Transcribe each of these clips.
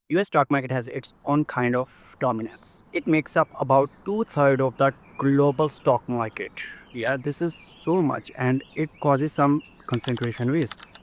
US stock market has its own kind of dominance. It makes up about two-thirds of the global stock market. Yeah, this is so much and it causes some concentration risks.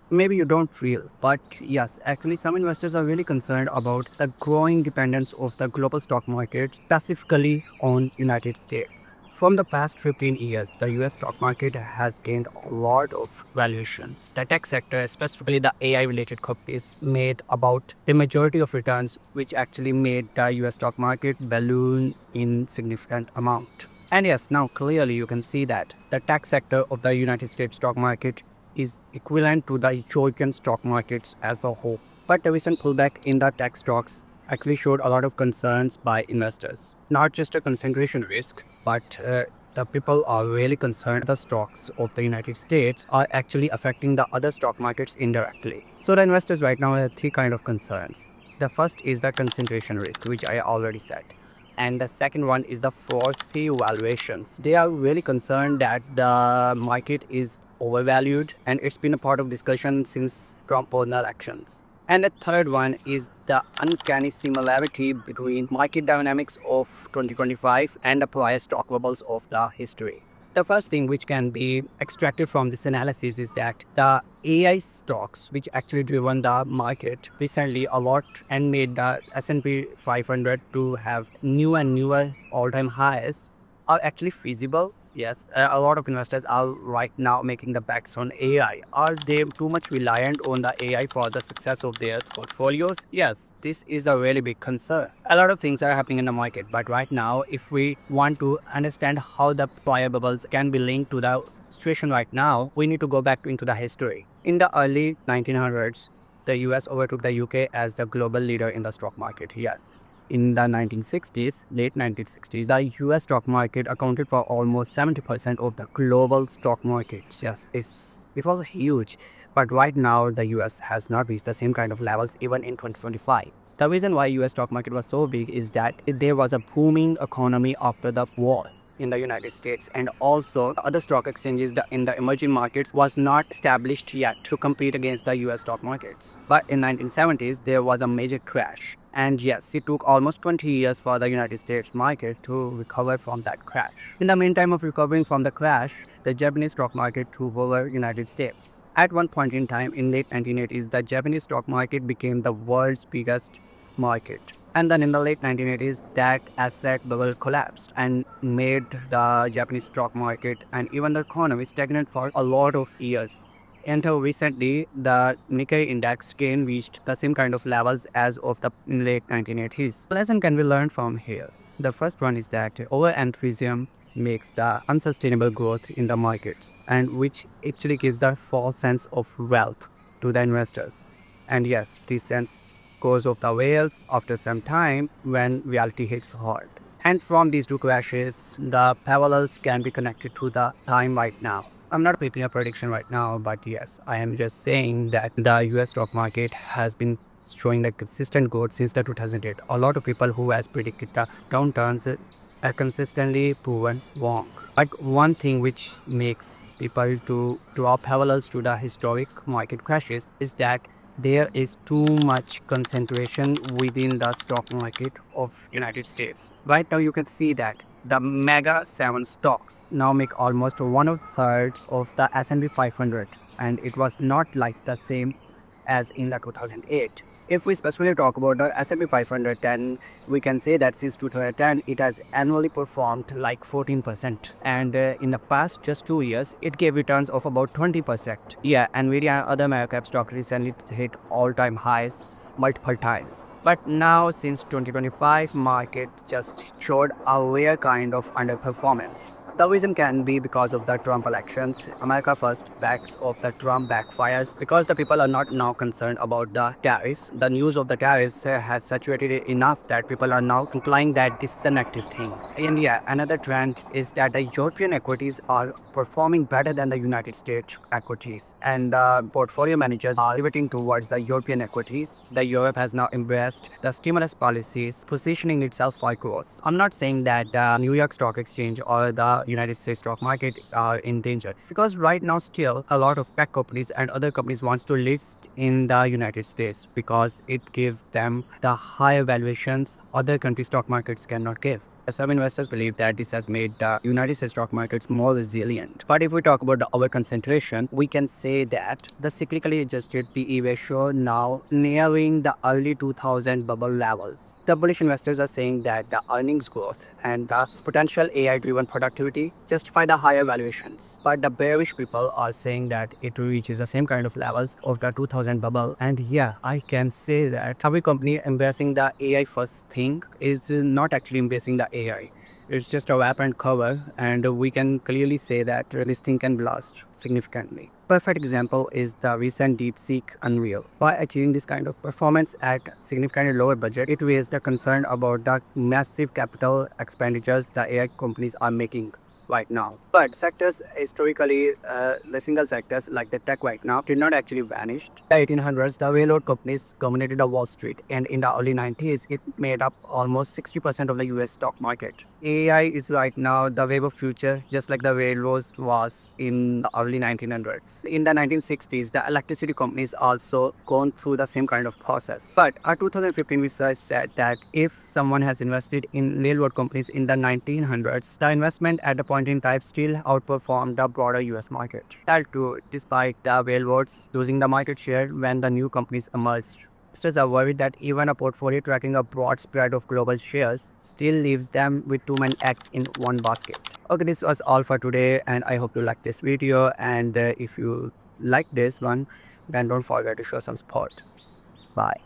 Maybe you don't feel, but yes, actually some investors are really concerned about the growing dependence of the global stock market, specifically on United States. From the past 15 years, the US stock market has gained a lot of valuations. The tech sector, specifically the AI related companies, made about the majority of returns, which actually made the US stock market balloon in significant amount. And yes, now clearly you can see that the tech sector of the United States stock market is equivalent to the European stock markets as a whole. But the recent pullback in the tech stocks actually showed a lot of concerns by investors. Not just a concentration risk, but the people are really concerned the stocks of the United States are actually affecting the other stock markets indirectly. So the investors right now have three kind of concerns. The first is the concentration risk, which I already said. And the second one is the foresee valuations. They are really concerned that the market is overvalued, and it's been a part of discussion since Trump won the elections. And the third one is the uncanny similarity between market dynamics of 2025 and the prior stock bubbles of the history. The first thing which can be extracted from this analysis is that the AI stocks, which actually driven the market recently a lot and made the S&P 500 to have new and newer all-time highs, are actually feasible. Yes, a lot of investors are right now making the bets on AI. Are they too much reliant on the AI for the success of their portfolios? Yes, this is a really big concern. A lot of things are happening in the market, but right now, if we want to understand how the prior bubbles can be linked to the situation right now, we need to go back into the history. In the early 1900s, the US overtook the UK as the global leader in the stock market. Yes, in the 1960s, late 1960s, the US stock market accounted for almost 70% of the global stock market. Yes, it was huge. But right now, the US has not reached the same kind of levels even in 2025. The reason why US stock market was so big is that there was a booming economy after the war in the United States, and also the other stock exchanges in the emerging markets was not established yet to compete against the US stock markets. But in 1970s there was a major crash, and yes, it took almost 20 years for the United States market to recover from that crash. In the meantime of recovering from the crash, the Japanese stock market took over United States. At one point in time in late 1980s, the Japanese stock market became the world's biggest market. And then in the late 1980s, that asset bubble collapsed and made the Japanese stock market and even the economy stagnant for a lot of years. Until recently, the Nikkei index again reached the same kind of levels as of the late 1980s. The lesson can be learned from here. The first one is that over-enthusiasm makes the unsustainable growth in the markets, and which actually gives the false sense of wealth to the investors. And yes, this sense goes off the rails after some time when reality hits hard. And from these two crashes, the parallels can be connected to the time right now. I'm not making a prediction right now, but yes, I am just saying that the US stock market has been showing a consistent growth since the 2008. A lot of people who has predicted the downturns are consistently proven wrong. But one thing which makes people to draw parallels to the historic market crashes is that there is too much concentration within the stock market of United States. Right now you can see that the mega 7 stocks now make almost one of thirds of the S&P 500, and it was not like the same as in the 2008. If we specifically talk about the S&P 500, then we can say that since 2010 it has annually performed like 14%, and in the past just 2 years it gave returns of about 20%. Yeah, Nvidia and other mega cap stock recently hit all-time highs multiple times. But now since 2025, market just showed a rare kind of underperformance. The reason can be because of the Trump elections. America first backs of the Trump backfires because the people are not now concerned about the tariffs. The news of the tariffs has saturated it enough that people are now implying that this is an active thing. And yeah, another trend is that the European equities are performing better than the United States equities, and portfolio managers are pivoting towards the European equities. The Europe has now embraced the stimulus policies, positioning itself for growth. I'm not saying that the New York Stock Exchange or the United States stock market are in danger, because right now still a lot of tech companies and other companies wants to list in the United States because it gives them the higher valuations other country stock markets cannot give. Some investors believe that this has made the United States stock markets more resilient. But if we talk about the over concentration, we can say that the cyclically adjusted PE ratio now nearing the early 2000 bubble levels. The bullish investors are saying that the earnings growth and the potential AI-driven productivity justify the higher valuations. But the bearish people are saying that it reaches the same kind of levels of the 2000 bubble. And yeah, I can say that every company embracing the AI first thing is not actually embracing the AI. It's just a wrap and cover, and we can clearly say that this thing can blast significantly. Perfect example is the recent DeepSeek Unreal. By achieving this kind of performance at significantly lower budget, it raised the concern about the massive capital expenditures the AI companies are making right now. But sectors historically, the single sectors like the tech right now did not actually vanish. In the 1800s, the railroad companies dominated the Wall Street, and in the early 90s, it made up almost 60% of the US stock market. AI is right now the wave of future, just like the railroads was in the early 1900s. In the 1960s, the electricity companies also gone through the same kind of process. But our 2015 research said that if someone has invested in railroad companies in the 1900s, the investment at the point in time still outperformed the broader US market. That too, despite the railroads losing the market share when the new companies emerged. Investors are worried that even a portfolio tracking a broad spread of global shares still leaves them with too many eggs in one basket. Okay, this was all for today, and I hope you like this video. And if you like this one, then don't forget to show some support. Bye.